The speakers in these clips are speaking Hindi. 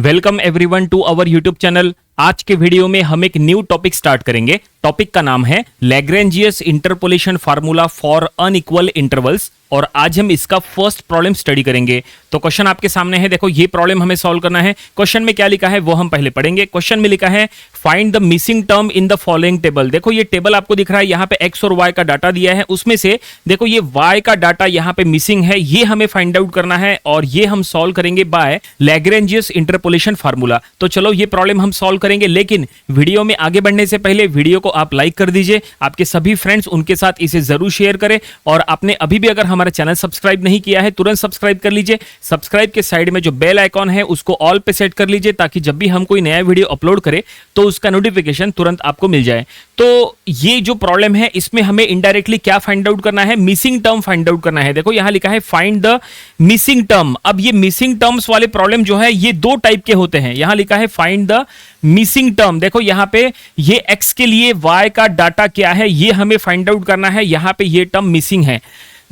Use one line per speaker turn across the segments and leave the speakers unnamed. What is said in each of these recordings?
Welcome everyone to our YouTube channel. आज के वीडियो में हम एक न्यू टॉपिक स्टार्ट करेंगे। टॉपिक का नाम है Lagrange's interpolation formula for unequal intervals और आज हम इसका फर्स्ट प्रॉब्लम स्टडी करेंगे। तो क्वेश्चन आपके सामने है, देखो ये प्रॉब्लम हमें सॉल्व करना है। क्वेश्चन में क्या लिखा है वो हम पहले पढ़ेंगे। क्वेश्चन में लिखा है find the missing term in the following table. देखो ये टेबल आपको दिख रहा है, यहाँ पे एक्स और वाई का डाटा दिया है, उसमें से देखो ये वाई का डाटा यहाँ पे मिसिंग है, ये हमें फाइंड आउट करना है और ये हम सॉल्व करेंगे बाय लैग्रेंजियस इंटरपोलेशन फार्मूला। तो चलो ये प्रॉब्लम हम सॉल्व करेंगे, लेकिन वीडियो में आगे बढ़ने से पहले वीडियो को आप लाइक कर दीजिए, आपके सभी फ्रेंड्स उनके साथ इसे जरूर शेयर करें और आपने अभी भी अगर हमारा चैनल सब्सक्राइब नहीं किया है तुरंत सब्सक्राइब कर लीजिए। सब्सक्राइब के साइड में जो बेल आइकॉन है उसको ऑल पे सेट कर लीजिए ताकि जब भी हम कोई नया वीडियो अपलोड करें तो उसका नोटिफिकेशन तुरंत आपको मिल जाए। तो ये जो प्रॉब्लम है इसमें हमें इनडायरेक्टली क्या फाइंड आउट करना है, मिसिंग टर्म फाइंड आउट करना है। देखो यहां लिखा है फाइंड द मिसिंग टर्म। अब ये मिसिंग टर्म्स वाले प्रॉब्लम जो है ये दो टाइप के होते हैं। यहां लिखा है फाइंड द मिसिंग टर्म। देखो यहां पे ये x के लिए y का डाटा क्या है ये हमें फाइंड आउट करना है, यहां पे ये टर्म मिसिंग है।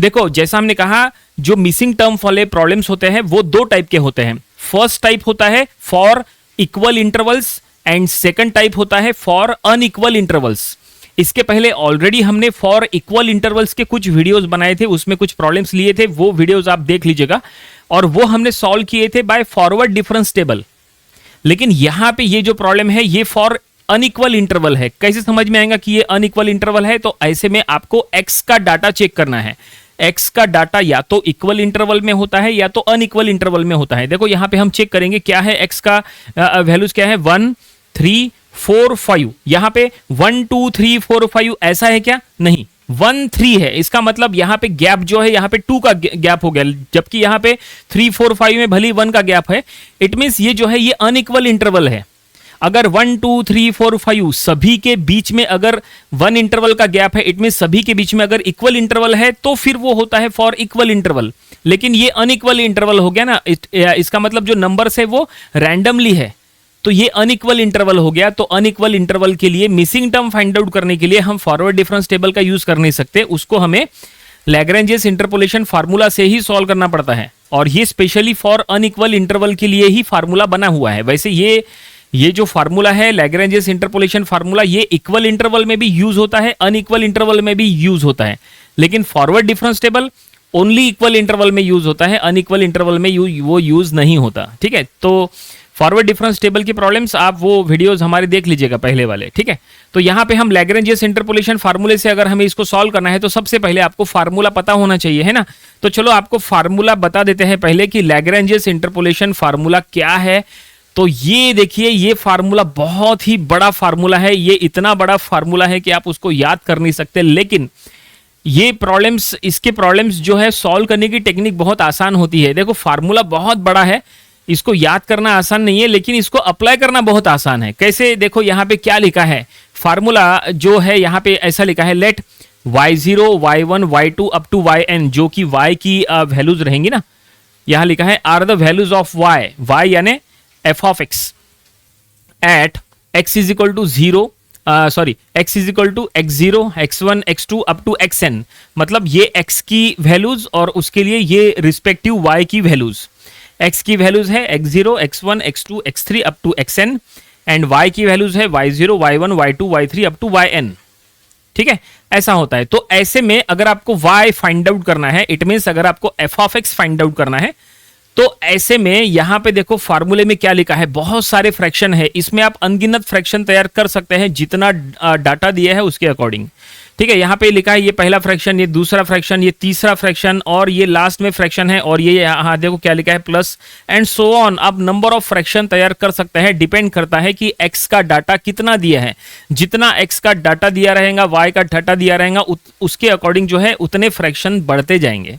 देखो जैसा हमने कहा जो मिसिंग टर्म वाले प्रॉब्लम्स होते हैं वो दो टाइप के होते हैं। फर्स्ट टाइप होता है for equal intervals and second type होता है फॉर अनइक्वल इंटरवल्स। इसके पहले ऑलरेडी हमने फॉर इक्वल इंटरवल्स के कुछ वीडियोस बनाए थे, उसमें कुछ प्रॉब्लम्स लिए थे, वो वीडियोस आप देख लीजिएगा और वो हमने सॉल्व किए थे बाय फॉरवर्ड डिफरेंस टेबल। लेकिन यहां पे ये जो प्रॉब्लम है ये फॉर अनइक्वल इंटरवल है। कैसे समझ में आएगा कि ये अनइक्वल इंटरवल है? तो ऐसे में आपको x का डाटा चेक करना है। x का डाटा या तो इक्वल इंटरवल में होता है या तो अनइक्वल इंटरवल में होता है। देखो यहां पे हम चेक करेंगे क्या है x का वैल्यूज क्या है, 1 3 4 5। यहां पे 1 2 3 4 5 ऐसा है क्या? नहीं, 1 3 है। इसका मतलब यहां पे गैप जो है यहां पे 2 का गैप हो गया, जबकि यहां पे 3 4 5 में भली 1 का गैप है। इट मींस ये जो है ये अनइक्वल इंटरवल है। अगर 1 2 3 4 5 सभी के बीच में अगर 1 इंटरवल का गैप है, इट मींस सभी के बीच में अगर इक्वल इंटरवल है तो फिर वो होता है फॉर इक्वल इंटरवल। लेकिन ये अनइक्वल इंटरवल हो गया ना, इसका मतलब जो नंबर्स है वो रैंडमली है, तो ये अनइक्वल इंटरवल हो गया। तो अनइक्वल इंटरवल के लिए मिसिंग टर्म फाइंड आउट करने के लिए हम फॉरवर्ड डिफरेंस टेबल का यूज कर नहीं सकते, उसको हमें लैग्रेंजियस इंटरपोलेशन फार्मूला से ही सॉल्व करना पड़ता है और ये स्पेशली फॉर अनइक्वल इंटरवल के लिए ही फार्मूला बना हुआ है। वैसे ये जो फार्मूला है लैग्रेंजियस इंटरपोलेशन फार्मूला ये इक्वल इंटरवल में भी यूज होता है, अनइक्वल इंटरवल में भी यूज होता है, लेकिन forward difference table only equal interval में यूज होता है, अनइक्वल इंटरवल में वो यूज नहीं होता। ठीक है, तो फॉरवर्ड डिफरेंस टेबल की प्रॉब्लम्स आप वो वीडियोस हमारे देख लीजिएगा पहले वाले। ठीक है, तो यहां पे हम लैग्रेंजियस इंटरपोलेशन फार्मूले से अगर हमें इसको सॉल्व करना है तो सबसे पहले आपको फार्मूला पता होना चाहिए, है ना। तो चलो आपको फार्मूला बता देते हैं पहले कि लैग्रेंजियस इंटरपोलेशन फार्मूला क्या है। तो ये देखिए ये फार्मूला बहुत ही बड़ा फार्मूला है, ये इतना बड़ा फार्मूला है कि आप उसको याद कर नहीं सकते, लेकिन ये प्रॉब्लम्स इसके प्रॉब्लम्स जो है सॉल्व करने की टेक्निक बहुत आसान होती है। देखो फार्मूला बहुत बड़ा है, इसको याद करना आसान नहीं है, लेकिन इसको अप्लाई करना बहुत आसान है। कैसे? देखो यहाँ पे क्या लिखा है, फार्मूला जो है यहाँ पे ऐसा लिखा है late y0 y1 y2 up to yn, जो कि y की वैल्यूज रहेंगी ना। यहाँ लिखा है are the values of y यानी f of x at x is equal to 0 x is equal to x0 x1 x2 up to xn। मतलब ये x की वैल्यूज और उसके लिए ये रिस्पेक्टिव y की वैल्यूज। x की वैल्यूज है x0 x1 x2 x3 up to xn and y की वैल्यूज है y0 y1 y2 y3 up to yn। ठीक है, ऐसा होता है। तो ऐसे में अगर आपको y फाइंड आउट करना है, इट मींस अगर आपको f of x find out करना है, तो ऐसे में यहां पे देखो फार्मूले में क्या लिखा है, बहुत सारे फ्रैक्शन है, इसमें आप अनगिनत फ्रैक्शन तैयार कर सकते हैं जितना डाटा दिया है उसके अकॉर्डिंग। ठीक है, यहां पे लिखा है ये पहला फ्रैक्शन, ये दूसरा फ्रैक्शन, ये तीसरा फ्रैक्शन और ये लास्ट में फ्रैक्शन है और ये यहां देखो क्या लिखा है प्लस एंड सो ऑन। आप नंबर ऑफ फ्रैक्शन तैयार कर सकते हैं, डिपेंड करता है कि x का डाटा कितना दिया है। जितना x का डाटा दिया रहेगा, y का डाटा दिया रहेगा, उसके अकॉर्डिंग जो है उतने फ्रैक्शन बढ़ते जाएंगे।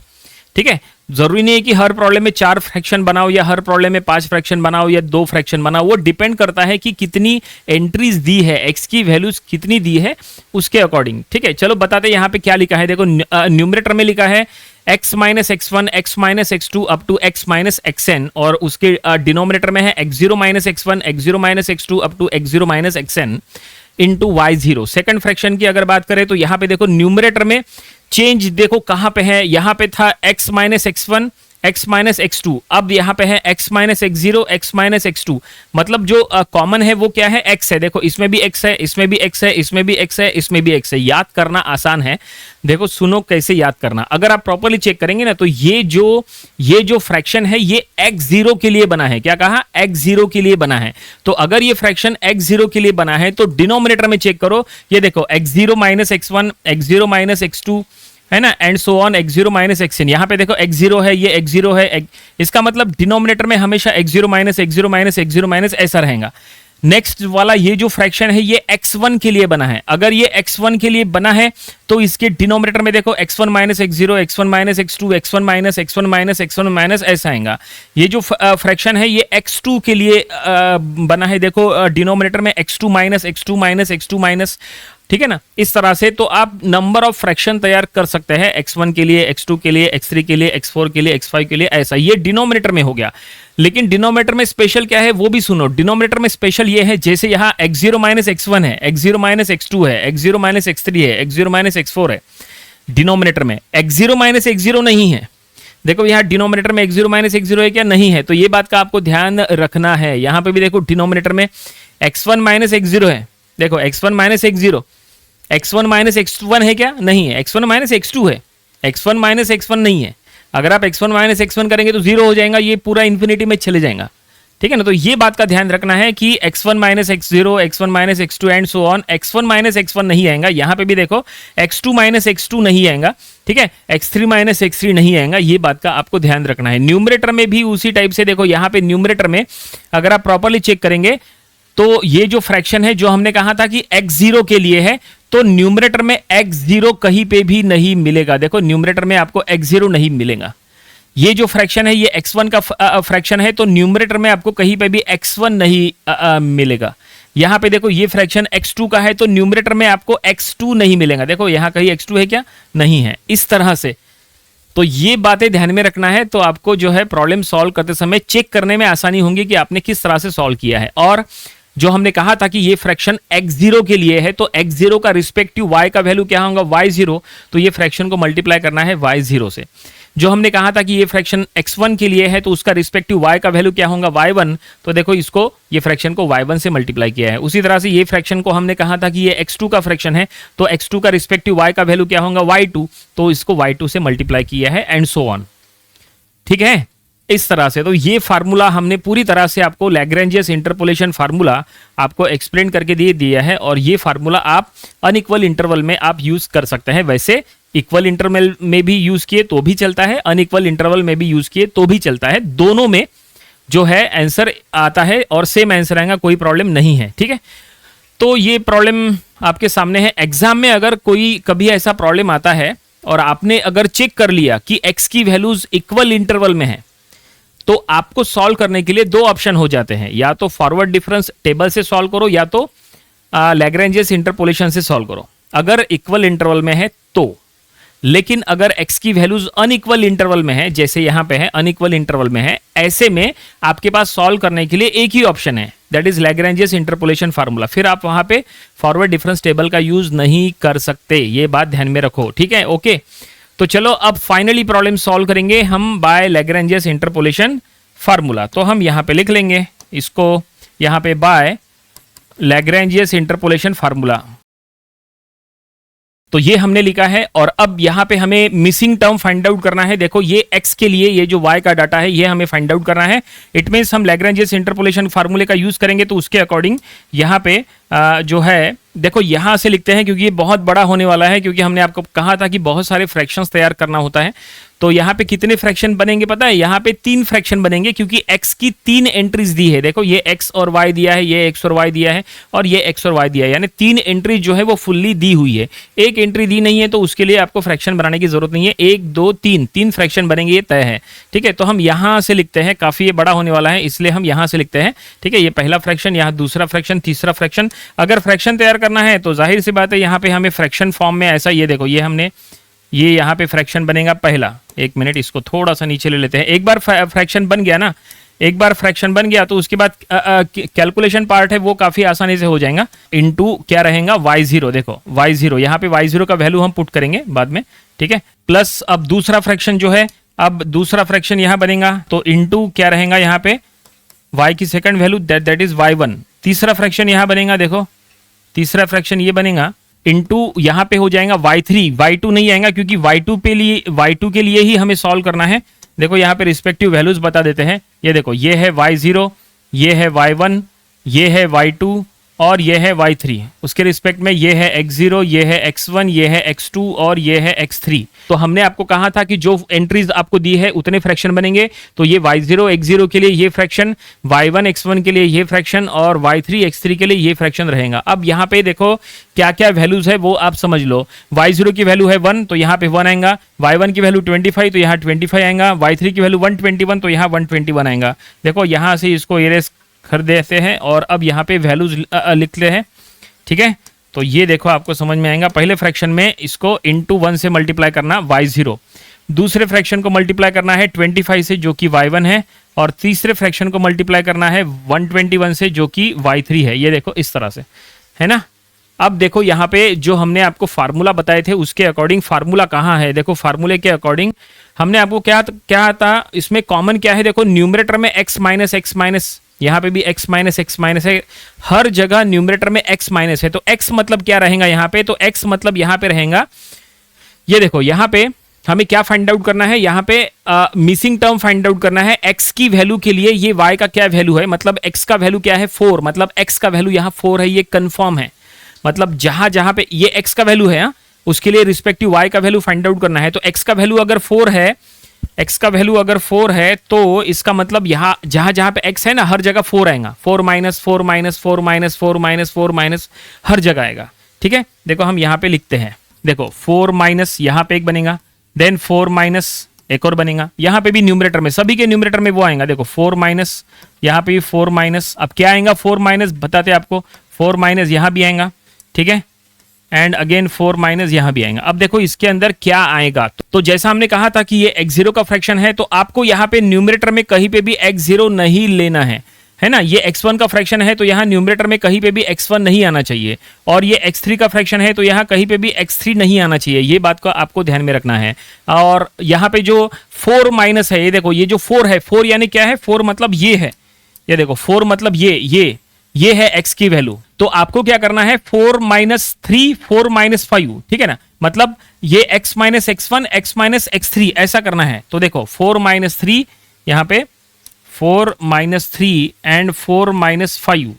ठीक है, जरूरी नहीं है कि हर प्रॉब्लम में 4 फ्रैक्शन बनाओ या हर प्रॉब्लम में 5 फ्रैक्शन बनाओ या 2 फ्रैक्शन बनाओ, वो डिपेंड करता है कि कितनी एंट्रीज दी है, x की वैल्यूज कितनी दी है उसके अकॉर्डिंग। ठीक है, चलो बताते हैं यहाँ पे क्या लिखा है। देखो न्यूमरेटर में लिखा है x minus x1 x minus x2 up to x minus xn और उसके डिनोमिनेटर में है x0 minus x1 x0 minus x2 up to x0 minus xn into y0। Second fraction की अगर बात करें तो यहाँ पे देखो न्यूमरेटर में चेंज देखो कहां पे है, यहां पे था x minus x1 x minus x two, अब यहाँ पे है x minus x zero, x minus x two, मतलब जो कॉमन है वो क्या है, x है। देखो इसमें भी x है, इसमें भी x है, इसमें भी x है, इसमें भी x है। याद करना आसान है। देखो सुनो कैसे याद करना, अगर आप प्रॉपर्ली चेक करेंगे ना तो ये जो फ्रैक्शन है ये x जीरो के लिए बना है। क्या कहा, x जीरो के लिए बना है। तो अगर ये फ्रैक्शन x जीरो के लिए बना है तो डिनोमिनेटर में चेक करो, ये देखो x zero minus x one, x zero minus x two, है ना, and so on, x zero minus x n. यहाँ पे देखो x जीरो है, ये x जीरो है, इसका मतलब डिनोमिनेटर में हमेशा x zero minus x zero minus x zero minus ऐसा रहेगा। नेक्स्ट वाला ये जो फ्रैक्शन है ये x1 के लिए बना है। अगर ये x1 के लिए बना है तो इसके डिनोमिनेटर में देखो x1 minus x zero, x1 minus x two, x1 minus x one minus x one minus ऐसा आएगा। ये जो फ्रैक्शन है ये x2 के लिए बना है। देखो डिनोमिनेटर में x2 minus x two minus x two minus, ठीक है ना, इस तरह से। तो आप नंबर ऑफ फ्रैक्शन तैयार कर सकते हैं, x1 के लिए, x2 के लिए, x3 के लिए, x4 के लिए, x5 के लिए, ऐसा। ये डिनोमिनेटर में हो गया। लेकिन डिनोमिनेटर में स्पेशल क्या है वो भी सुनो। डिनोमिनेटर में स्पेशल ये है, जैसे यहाँ x0 माइनस x1 है, x0 माइनस x2 है, x0 माइनस x3 है, x0 माइनस x4 है। डिनोमिनेटर में x0 माइनस x0 नहीं है। देखो यहाँ डिनोमिनेटर में x0 माइनस x0 है क्या, नहीं है। तो ये बात का आपको ध्यान रखना है। यहाँ पे भी देखो डिनोमिनेटर में x1 माइनस x0 है। देखो x1 minus x0, x1 minus x1 है क्या, नहीं है। x1 माइनस x2 है, x1 माइनस x1 नहीं है। अगर आप x1 माइनस x1 करेंगे तो जीरो हो जाएगा, ये पूरा इन्फिनिटी में चले जाएगा, ठीक है ना। तो ये बात का ध्यान रखना है कि x1 minus x0, x1 minus x2 and so on. x1 minus x1 नहीं आएगा। यहाँ पे भी देखो x2 माइनस x2 नहीं आएगा, ठीक है। x3 माइनस x3 नहीं आएगा। ये बात का आपको ध्यान रखना है। न्यूमरेटर में भी उसी टाइप से देखो, यहाँ पे न्यूमरेटर में अगर आप प्रॉपरली चेक करेंगे तो ये जो फ्रैक्शन है जो हमने कहा था कि x0 के लिए है, तो न्यूमरेटर में x0 कहीं पे भी नहीं मिलेगा। देखो न्यूमरेटर में आपको x0 नहीं मिलेगा। ये जो फ्रैक्शन है ये x1 का फ्रैक्शन है, तो न्यूमरेटर में आपको कहीं पे भी x1 नहीं मिलेगा। यहाँ पे देखो ये फ्रैक्शन x2 का है, तो न्यूमरेटर में आपको x2 नहीं मिलेगा। देखो यहाँ कहीं x2 है क्या, नहीं है। इस तरह से तो ये बातें ध्यान में रखना है, तो आपको जो है प्रॉब्लम सॉल्व करते समय चेक करने में आसानी होगी कि आपने किस तरह से सॉल्व किया है। और जो हमने कहा था कि ये फ्रैक्शन x0 के लिए है, तो x0 का रिस्पेक्टिव y का वैल्यू क्या होगा, y0। तो ये फ्रैक्शन को मल्टीप्लाई करना है y0 से। जो हमने कहा था कि ये फ्रैक्शन x1 के लिए है, तो उसका रिस्पेक्टिव y का वैल्यू क्या होगा, y1। तो देखो इसको, ये फ्रैक्शन को y1 से मल्टीप्लाई किया है। उसी तरह से ये फ्रैक्शन को हमने कहा था कि ये x2 का फ्रैक्शन है, तो x2 का रिस्पेक्टिव y का वैल्यू क्या होगा, y2। तो इसको y2 से मल्टीप्लाई किया है एंड सो ऑन, ठीक है, इस तरह से। तो ये फार्मूला हमने पूरी तरह से आपको लैग्रेंजियस इंटरपोलेशन फार्मूला आपको एक्सप्लेन करके दे दिया है। और ये फार्मूला आप अनइक्वल इंटरवल में आप यूज कर सकते हैं। वैसे इक्वल इंटरवल में भी यूज किए तो भी चलता है, अनइक्वल इंटरवल में भी यूज किए तो भी चलता है। दोनों में जो है आंसर आता है और सेम आंसर आएगा, कोई प्रॉब्लम नहीं है, ठीक है। तो ये प्रॉब्लम आपके सामने है। एग्जाम में अगर कोई कभी ऐसा प्रॉब्लम आता है और आपने अगर चेक कर लिया कि x की वैल्यूज इक्वल इंटरवल में है, तो आपको सॉल्व करने के लिए दो ऑप्शन हो जाते हैं, या तो फॉरवर्ड डिफरेंस टेबल से सॉल्व करो या तो लैग्रेंजियस इंटरपोलेशन से सॉल्व करो, अगर इक्वल इंटरवल में है तो। लेकिन अगर x की वैल्यूज अनइक्वल इंटरवल में है, जैसे यहां पे है अनइक्वल इंटरवल में है, ऐसे में आपके पास सॉल्व करने के लिए एक ही ऑप्शन है, दैट इज लैग्रेंजियस इंटरपोलेशन फार्मूला। फिर आप वहां पे फॉरवर्ड डिफरेंस टेबल का यूज नहीं कर सकते, ये बात ध्यान में रखो, ठीक है, ओके। तो चलो अब फाइनली प्रॉब्लम सॉल्व करेंगे हम बाय लैग्रेंजियस इंटरपोलेशन फार्मूला। तो हम यहां पे लिख लेंगे इसको, यहां पे बाय लैग्रेंजियस इंटरपोलेशन फार्मूला। तो ये हमने लिखा है। और अब यहां पे हमें मिसिंग टर्म फाइंड आउट करना है। देखो ये x के लिए ये जो y का डाटा है ये हमें फाइंड आउट करना है। इट मींस हम लैग्रेंजियस इंटरपोलेशन फार्मूले का यूज करेंगे, तो उसके अकॉर्डिंग यहां पे जो है देखो यहां से लिखते हैं, क्योंकि ये बहुत बड़ा होने वाला है, क्योंकि हमने आपको कहा था कि बहुत सारे फ्रैक्शंस तैयार करना होता है। तो यहाँ पे कितने फ्रैक्शन बनेंगे पता है, यहाँ पे 3 फ्रैक्शन बनेंगे, क्योंकि x की 3 एंट्रीज दी है। देखो ये x और y दिया है, ये x और y दिया है, और ये x और y दिया है, यानी 3 एंट्री जो है वो फुल्ली दी हुई है। एक एंट्री दी नहीं है तो उसके लिए आपको फ्रैक्शन बनाने की जरूरत नहीं है। 1 2 3 फ्रैक्शन बनेंगे, ये तय है, ठीक है। तो हम यहाँ से लिखते हैं, काफी ये बड़ा होने वाला है इसलिए हम यहाँ से लिखते हैं, ठीक है। ये पहला फ्रैक्शन, यहाँ दूसरा फ्रैक्शन, तीसरा फ्रैक्शन। अगर फ्रैक्शन तैयार करना है तो जाहिर सी बात है यहाँ पे हमें फ्रैक्शन फॉर्म में ऐसा, ये देखो ये हमने, ये यहाँ पे फ्रैक्शन बनेगा पहला। एक मिनट, इसको थोड़ा सा नीचे ले लेते हैं। एक बार फ्रैक्शन बन गया ना, एक बार फ्रैक्शन बन गया तो उसके बाद कैलकुलेशन पार्ट है वो काफी आसानी से हो जाएगा। इनटू क्या रहेगा, y0। देखो y0, यहाँ पे y0 का वैल्यू हम पुट करेंगे बाद में, ठीक है। प्लस अब दूसरा फ्रैक्शन जो है अब दूसरा फ्रैक्शन यहाँ बनेगा तो इनटू क्या रहेगा यहाँ पे y की second value that is y1। तीसरा फ्रैक्शन यहाँ बनेगा, देखो तीसरा फ्रैक्शन ये बनेगा इनटू यहाँ पे हो जाएगा y3, y2 नहीं आएगा क्योंकि y2 के लिए ही हमें सॉल्व करना है। देखो यहाँ पे रिस्पेक्टिव वैल्यूज बता देते हैं। ये देखो ये है y0, ये है y1, ये है y2 और ये है y3। उसके रिस्पेक्ट में ये है x0, ये है x1, ये है x2 और ये है x3। तो हमने आपको कहा था कि जो एंट्रीज आपको दी है उतने फ्रैक्शन बनेंगे। तो ये y0 x0 के लिए ये फ्रैक्शन, y1 x1 के लिए ये फ्रैक्शन और y3 x3 के लिए ये फ्रैक्शन रहेगा। अब यहाँ पे देखो क्या क्या वैल्यूज है वो आप समझ लो। y0 की वैल्यू है 1 तो यहाँ पे 1 आएगा, y1 की वैल्यू 25 तो यहाँ 25 आएगा, y3 की वैल्यू 121 तो यहाँ 121 आएगा। देखो यहाँ से इसको एरेस कर देते हैं और अब यहाँ पे वैल्यूज लिखते हैं, ठीक है। तो ये देखो आपको समझ में आएगा। पहले फ्रैक्शन में इसको इनटू 1 से मल्टीप्लाई करना y0, दूसरे फ्रैक्शन को मल्टीप्लाई करना है 25 से जो कि y1 है और तीसरे फ्रैक्शन को मल्टीप्लाई करना है 121 से जो कि y3 है। ये देखो इस तरह से, है ना। अब देखो यहाँ पे जो हमने आपको फार्मूला बताए थे उसके अकॉर्डिंग फार्मूला कहाँ है, देखो फार्मूले के अकॉर्डिंग हमने आपको क्या था इसमें कॉमन क्या है, देखो न्यूमरेटर में x माइनस, यहाँ पे भी x माइनस है, हर जगह न्यूमरेटर में x माइनस है। तो x मतलब क्या रहेगा यहाँ पे, तो x मतलब यहाँ पे रहेगा, ये देखो यहाँ पे हमें क्या फाइंड आउट करना है, यहाँ पे मिसिंग टर्म फाइंड आउट करना है। x की वैल्यू के लिए ये y का क्या वैल्यू है, मतलब x का वैल्यू क्या है 4, मतलब x का वैल्यू यहाँ 4 है, ये कंफर्म है। मतलब जहां पे ये x का वैल्यू है उसके लिए रिस्पेक्टिव y का वैल्यू फाइंड आउट करना है। तो x का वैल्यू अगर 4 है, x का वैल्यू अगर 4 है तो इसका मतलब यहाँ जहां पे x है ना हर जगह 4 आएगा, 4 minus 4 minus 4 minus 4 minus 4 minus हर जगह आएगा, ठीक है। देखो हम यहाँ पे लिखते हैं, देखो 4 माइनस यहाँ पे एक बनेगा, देन 4 माइनस एक और बनेगा, यहाँ पे भी न्यूमरेटर में सभी के न्यूमरेटर में वो आएगा। देखो 4 माइनस यहाँ पे भी 4 माइनस, अब क्या आएगा 4 माइनस बताते आपको, 4 माइनस यहाँ भी आएगा, ठीक है, एंड अगेन 4 माइनस यहाँ भी आएगा। अब देखो इसके अंदर क्या आएगा, तो जैसा हमने कहा था कि ये x0 का फ्रैक्शन है तो आपको यहाँ पे न्यूमरेटर में कहीं पे भी x0 नहीं लेना है ना। ये x1 का फ्रैक्शन है तो यहाँ न्यूमरेटर में कहीं पे भी x1 नहीं आना चाहिए, और ये x3 का फ्रैक्शन है तो यहाँ कहीं पे भी x3 नहीं आना चाहिए। ये बात को आपको ध्यान में रखना है। और यहाँ पे जो 4 माइनस है, ये देखो ये जो 4 है, 4 यानी क्या है, 4 मतलब ये है, ये देखो 4 मतलब ये है x की वैल्यू। तो आपको क्या करना है 4 माइनस 3 4 माइनस 5, ठीक है ना, मतलब ये x minus x1 x minus x3 ऐसा करना है। तो देखो 4 माइनस 3 यहाँ पे 4 माइनस 3 एंड 4 माइनस 5,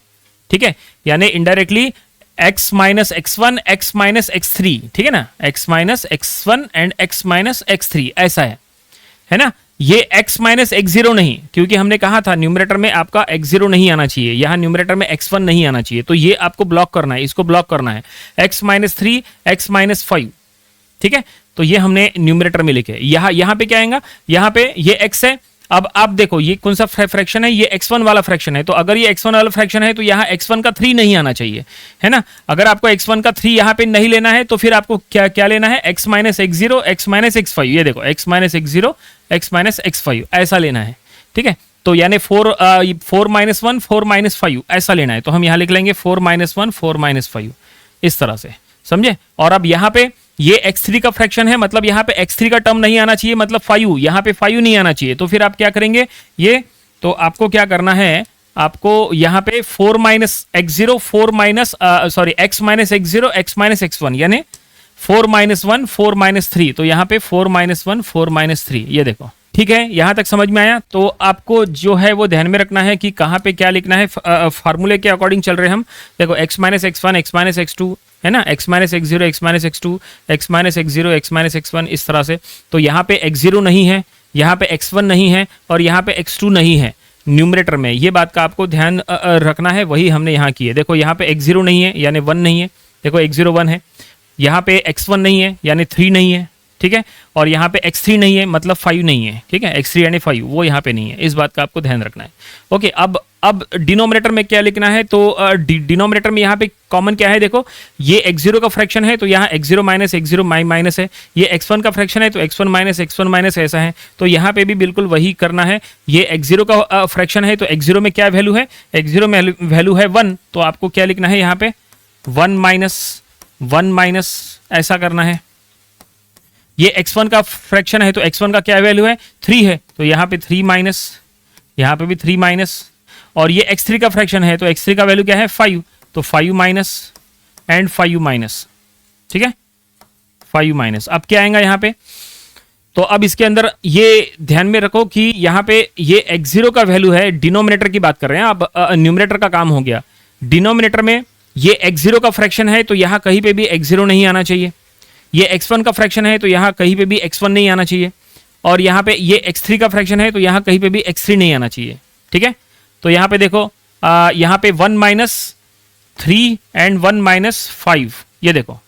ठीक है, यानी indirectly x minus x1 x minus x3, ठीक है ना, x minus x1 and x minus x3 ऐसा है ना। ये x माइनस x0 नहीं, क्योंकि हमने कहा था न्यूमरेटर में आपका x0 नहीं आना चाहिए, यहाँ न्यूमरेटर में x1 नहीं आना चाहिए, तो ये आपको ब्लॉक करना है, इसको ब्लॉक करना है, x माइनस 3 x माइनस 5, ठीक है। तो ये हमने न्यूमरेटर में लिखे। यहाँ पे क्या आएगा, यहाँ पे ये x है। अब आप देखो ये कौन सा फ्रैक्शन है, ये x1 वाला फ्रैक्शन है, तो अगर ये x1 वाला फ्रैक्शन है तो यहाँ x1 का 3 नहीं आना चाहिए, है ना। अगर आपको x1 का 3 यहाँ पे नहीं लेना है तो फिर आपको क्या लेना है, x minus x0 x minus x5, ये देखो x minus x0 x minus x5 ऐसा लेना है, ठीक है। तो यानी 4 माइनस 1 4 माइनस 5 ऐसा लेना है। तो हम यहाँ लिख लेंगे 4 माइनस 1 4 माइनस 5 इस तरह से, समझे। और अब यहाँ पे ये x3 का फ्रैक्शन है, मतलब यहाँ पे x3 का टर्म नहीं आना चाहिए, मतलब 5 यहाँ पे 5 नहीं आना चाहिए। तो फिर आप क्या करेंगे, ये तो आपको क्या करना है, आपको यहाँ पे 4 minus x0 4 minus x minus x0 x minus x1 यानी 4 माइनस 1 4 माइनस 3, तो यहाँ पे 4 माइनस 1 4 माइनस 3, ये देखो, ठीक है। यहाँ तक समझ में आया। तो आपको जो है वो ध्यान में रखना है कि कहाँ पे क्या लिखना है, फार्मूले के अकॉर्डिंग चल रहे हैं हम। देखो x minus x1 x minus x2 है ना, x minus x0 x minus x2 x minus x0 x minus x1 इस तरह से। तो यहाँ पे x0 नहीं है, यहाँ पे x1 नहीं है और यहाँ पे x2 नहीं है न्यूमरेटर में। ये बात का आपको ध्यान रखना है, वही हमने यहाँ की है। देखो यहाँ पे x0 नहीं है यानी 1 नहीं है, देखो x0 1 है, यहाँ पे x1 नहीं है यानी 3 नहीं है, ठीक है, और यहाँ पे x3 नहीं है मतलब 5 नहीं है, ठीक है, x3 यानी 5 वो यहाँ पे नहीं है। इस बात का आपको ध्यान रखना है। ओके, अब डिनोमिनेटर में क्या लिखना है, तो डिनोमिनेटर में यहाँ पे कॉमन क्या है, देखो ये x0 का फ्रैक्शन है तो यहाँ x0 माइनस x0 माइनस है, ये x1 का फ्रैक्शन है तो x1 माइनस ऐसा है। तो यहाँ पे भी बिल्कुल वही करना है। ये x0 का फ्रैक्शन है तो x0 में क्या वैल्यू है, x0 में वैल्यू है 1, तो आपको क्या लिखना है यहाँ पे 1 माइनस ऐसा करना है। ये x1 का फ्रैक्शन है तो x1 का क्या वैल्यू है 3 है, तो यहाँ पे 3 माइनस, यहाँ पे भी 3 माइनस, और ये x3 का फ्रैक्शन है तो x3 का वैल्यू क्या है 5, तो 5 माइनस एंड 5 माइनस, ठीक है 5 माइनस। अब क्या आएगा यहाँ पे, तो अब इसके अंदर ये ध्यान में रखो कि यहाँ पे ये x0 का वैल्यू है, डिनोमिनेटर की बात कर रहे हैं, अब न्यूमरेटर का काम हो गया। डिनोमिनेटर में ये x0 का फ्रैक्शन है तो यहाँ कहीं पे भी x0 नहीं आना चाहिए, ये x1 का फ्रैक्शन है तो यहाँ कहीं पे भी x1 नहीं आना चाहिए, और यहाँ पे ये x3 का फ्रैक्शन है तो यहाँ कहीं पे भी x3 नहीं आना चाहिए, ठीक है। तो यहाँ पे देखो यहाँ पे 1 माइनस 3 एंड 1 माइनस 5, ये देखो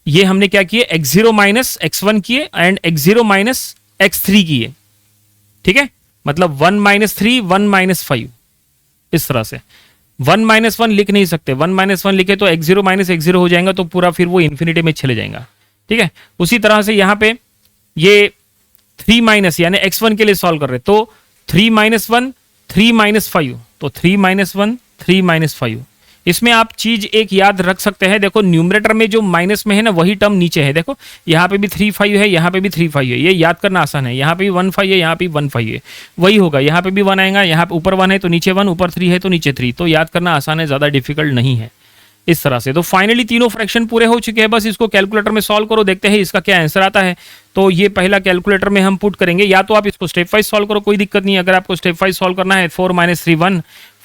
ये हमने क्या किए x0 माइनस x1 किए एंड x0 माइनस x3 किए, ठीक है, मतलब 1 माइनस 3 1 माइनस 5, इस तरह से 1 माइनस 1 लिख नहीं सकते, 1 माइनस 1 लिखे तो x0 माइनस x0 हो जाएगा, तो पूरा फिर वो इन्फिनिटी में चले जाएगा, ठीक है। उसी तरह से यहाँ पे ये 3 माइनस यानी x1 के लिए सॉल्व कर रहे तो 3 माइनस 1 3 माइनस 5, तो 3 माइनस 1 3 माइनस 5। इसमें आप चीज एक याद रख सकते हैं, देखो न्यूमरेटर में जो माइनस में है ना वही टर्म नीचे है, देखो यहाँ पे भी 3 5 है, यहाँ पे भी 3 5 है, ये याद करना आसान है, यहाँ पे भी 1 5 है, यहाँ पे भी 1 5 है, वही होगा, यहाँ पे भी 1 आएगा, यहाँ पे ऊपर 1 है तो नीचे 1, ऊपर 3 है तो नीचे 3, तो याद करना आसान है, ज्यादा डिफिकल्ट नहीं है इस तरह से। तो फाइनली तीनों फ्रैक्शन पूरे हो चुके हैं, बस इसको कैलकुलेटर में सॉल्व करो, देखते हैं इसका क्या आंसर आता है। तो ये पहला कैलकुलेटर में हम पुट करेंगे, या तो आप इसको स्टेप वाइज सॉल्व करो, कोई दिक्कत नहीं है, अगर आपको स्टेप वाइज सॉल्व करना है 4 माइनस 3 1,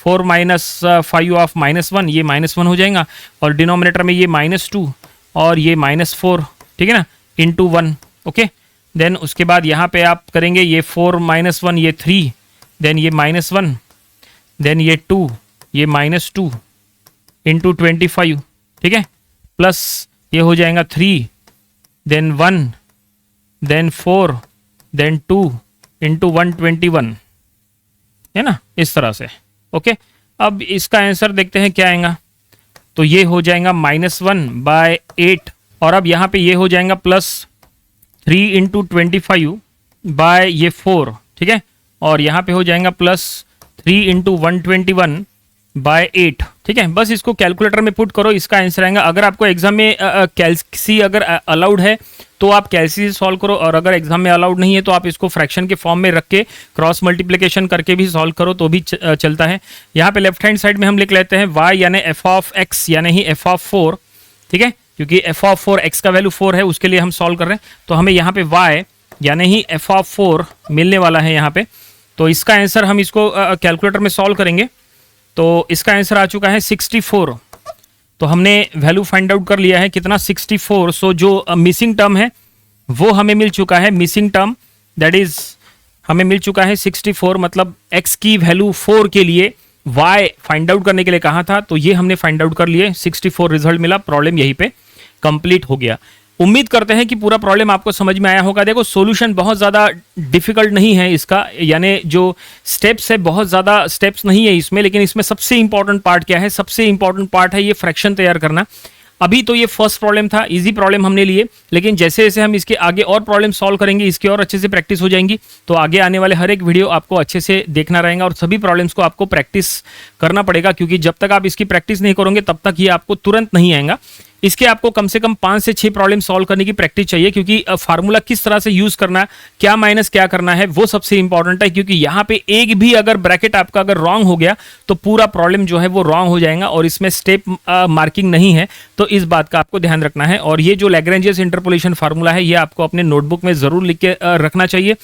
4 माइनस 5 ऑफ -1, ये -1 हो जाएगा, और डिनोमिनेटर में ये -2 और ये -4, ठीक है ना, इंटू 1, ओके। देन उसके बाद यहाँ पे आप करेंगे ये 4 माइनस 1 ये 3, देन ये -1, देन ये 2, ये -2 इंटू 25, ठीक है, प्लस ये हो जाएगा 3, देन 1, देन 4, देन 2 इंटू 121, है ना, इस तरह से, ओके। अब इसका आंसर देखते हैं क्या आएगा, तो ये हो जाएगा -1/8, और अब यहाँ पे ये हो जाएगा +3 इंटू 25 बाय ये 4, ठीक है, और यहाँ पे हो जाएगा +3 इंटू 121/8, ठीक है। बस इसको कैलकुलेटर में पुट करो, इसका आंसर आएगा। अगर आपको एग्जाम में कैल्सी अगर अलाउड है तो आप कैल्सी से सॉल्व करो, और अगर एग्जाम में अलाउड नहीं है तो आप इसको फ्रैक्शन के फॉर्म में रख के क्रॉस मल्टीप्लिकेशन करके भी सॉल्व करो तो भी चलता है। यहाँ पे लेफ्ट हैंड साइड में हम लिख लेते हैं y यानी f ऑफ x यानी ही f ऑफ 4, ठीक है, क्योंकि f ऑफ 4 x का वैल्यू 4 है उसके लिए हम सॉल्व कर रहे हैं, तो हमें यहाँ पे y यानी ही f ऑफ 4 मिलने वाला है यहाँ पे। तो इसका आंसर हम इसको कैलकुलेटर में सॉल्व करेंगे, तो इसका आंसर आ चुका है 64। तो हमने वैल्यू फाइंड आउट कर लिया है कितना 64। सो जो मिसिंग टर्म है वो हमें मिल चुका है, मिसिंग टर्म दैट इज हमें मिल चुका है 64, मतलब x की वैल्यू 4 के लिए y फाइंड आउट करने के लिए कहा था, तो ये हमने फाइंड आउट कर लिए, 64 रिजल्ट मिला, प्रॉब्लम यहीं पे कंप्लीट हो गया। उम्मीद करते हैं कि पूरा प्रॉब्लम आपको समझ में आया होगा। देखो सॉल्यूशन बहुत ज़्यादा डिफिकल्ट नहीं है इसका, यानी जो स्टेप्स है बहुत ज़्यादा स्टेप्स नहीं है इसमें, लेकिन इसमें सबसे इंपॉर्टेंट पार्ट क्या है, सबसे इंपॉर्टेंट पार्ट है ये फ्रैक्शन तैयार करना। अभी तो ये फर्स्ट प्रॉब्लम था, इजी प्रॉब्लम हमने लिए, लेकिन जैसे जैसे हम इसके आगे और प्रॉब्लम सॉल्व करेंगे इसकी और अच्छे से प्रैक्टिस हो जाएंगी, तो आगे आने वाले हर एक वीडियो आपको अच्छे से देखना रहेगा, और सभी प्रॉब्लम्स को आपको प्रैक्टिस करना पड़ेगा, क्योंकि जब तक आप इसकी प्रैक्टिस नहीं करोगे तब तक ये आपको तुरंत नहीं आएगा। इसके आपको कम से कम 5 से 6 प्रॉब्लम सॉल्व करने की प्रैक्टिस चाहिए, क्योंकि फार्मूला किस तरह से यूज करना है, क्या माइनस क्या करना है, वो सबसे इंपॉर्टेंट है, क्योंकि यहाँ पे एक भी अगर ब्रैकेट आपका अगर रॉन्ग हो गया तो पूरा प्रॉब्लम जो है वो रॉन्ग हो जाएगा, और इसमें स्टेप मार्किंग नहीं है, तो इस बात का आपको ध्यान रखना है। और ये जो लैग्रेंजियस इंटरपोलेशन फार्मूला है ये आपको अपने नोटबुक में जरूर लिख के रखना चाहिए,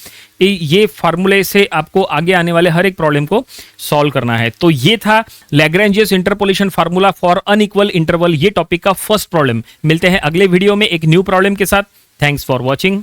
ये फार्मूले से आपको आगे आने वाले हर एक प्रॉब्लम को सॉल्व करना है। तो ये था Lagrange's interpolation formula for unequal interval, ये टॉपिक का फर्स्ट प्रॉब्लम। मिलते हैं अगले वीडियो में एक न्यू प्रॉब्लम के साथ। Thanks for watching.